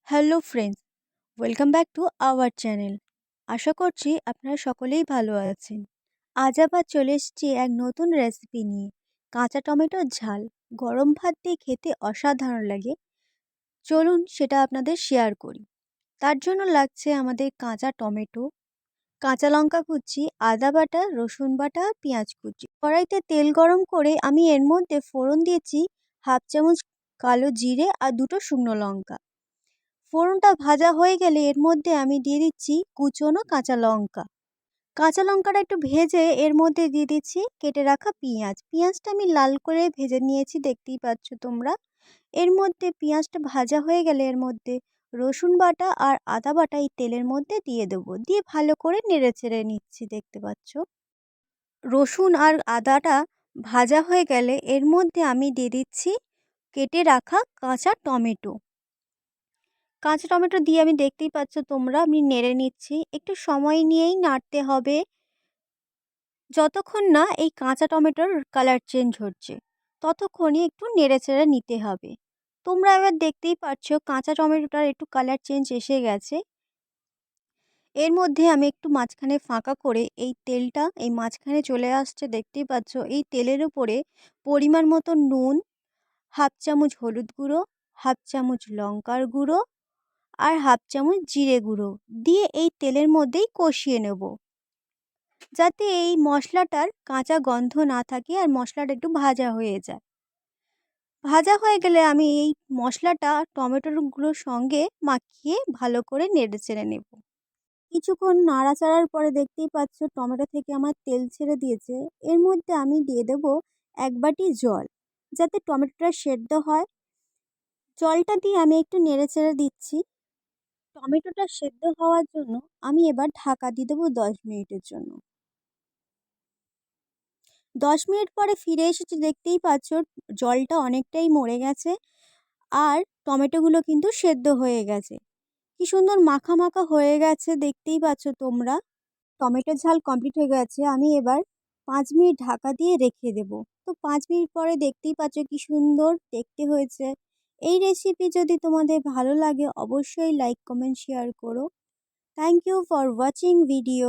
Hello friends, welcome back to our channel. আশা করছি আপনারা সকলেই ভালো আছেন। আজ আবার চলে এসেছি এক নতুন রেসিপি নিয়ে। কাঁচা টমেটোর ঝাল গরম ভাত দিয়ে খেতে অসাধারণ লাগে। চলুন সেটা আপনাদের শেয়ার করি। তার জন্য লাগছে আমাদের কাঁচা টমেটো, কাঁচা লঙ্কা কুচি, আদা বাটা, রসুন বাটা, পেঁয়াজ কুচি। কড়াইতে তেল গরম করে আমি এর মধ্যে ফোড়ন দিয়েছি হাফ চামচ কালো জিরে আর দুটো শুকনো লঙ্কা। ফোড়নটা ভাজা হয়ে গেলে এর মধ্যে আমি দিয়ে দিচ্ছি কুচনো কাঁচা লঙ্কা। কাঁচা লঙ্কাটা একটু ভেজে এর মধ্যে দিয়ে দিচ্ছি কেটে রাখা পেঁয়াজ। পেঁয়াজটা আমি লাল করে ভেজে নিয়েছি, দেখতেই পাচ্ছ তোমরা। এর মধ্যে পেঁয়াজটা ভাজা হয়ে গেলে এর মধ্যে রসুন বাটা আর আদা বাটা এই তেলের মধ্যে দিয়ে দেবো। দিয়ে ভালো করে নেড়ে চেড়ে নিচ্ছি, দেখতে পাচ্ছ। রসুন আর আদাটা ভাজা হয়ে গেলে এর মধ্যে আমি দিয়ে দিচ্ছি কেটে রাখা কাঁচা টমেটো। কাঁচা টমেটো দিয়ে আমি দেখতেই পাচ্ছ তোমরা, আমি নেড়ে নিচ্ছি। একটু সময় নিয়েই নাড়তে হবে, যতক্ষণ না এই কাঁচা টমেটোর কালার চেঞ্জ হচ্ছে ততক্ষণই একটু নেড়ে চেড়ে নিতে হবে। তোমরা এবার দেখতেই পাচ্ছ কাঁচা টমেটোটার একটু কালার চেঞ্জ এসে গেছে। এর মধ্যে আমি একটু মাঝখানে ফাঁকা করে এই তেলটা এই মাঝখানে চলে আসছে, দেখতেই পাচ্ছ। এই তেলের উপরে পরিমাণ মতো নুন, হাফ চামচ হলুদ গুঁড়ো, হাফ চামচ লঙ্কার গুঁড়ো আর হাফ চামচ জিরে গুঁড়ো দিয়ে এই তেলের মধ্যেই কষিয়ে নেব, যাতে এই মশলাটার কাঁচা গন্ধ না থাকে আর মশলাটা একটু ভাজা হয়ে যায়। ভাজা হয়ে গেলে আমি এই মশলাটা টমেটোগুলোর সঙ্গে মাখিয়ে ভালো করে নেড়ে চেড়ে নেব। কিছুক্ষণ নাড়াচাড়ার পরে দেখতেই পাচ্ছ টমেটো থেকে আমার তেল ছেড়ে দিয়েছে। এর মধ্যে আমি দিয়ে দেব এক বাটি জল, যাতে টমেটোটা সেদ্ধ হয়। জলটা দিয়ে আমি একটু নেড়ে চেড়ে দিচ্ছি। টমেটোটা সেদ্ধ হওয়ার জন্য আমি এবার ঢাকা দিয়ে দেবো 10 মিনিটের জন্য। 10 মিনিট পরে ফিরে এসেছি, দেখতেই পাচ্ছ জলটা অনেকটাই মরে গেছে আর টমেটোগুলো কিন্তু সেদ্ধ হয়ে গেছে। কি সুন্দর মাখা মাখা হয়ে গেছে, দেখতেই পাচ্ছ তোমরা। টমেটোর ঝাল কমপ্লিট হয়ে গেছে। আমি এবার 5 মিনিট ঢাকা দিয়ে রেখে দেব। তো 5 মিনিট পরে দেখতেই পাচ্ছ কি সুন্দর দেখতে হয়েছে। এই রেসিপি যদি তোমাদের ভালো লাগে অবশ্যই লাইক, কমেন্ট, শেয়ার করো। Thank you for watching video.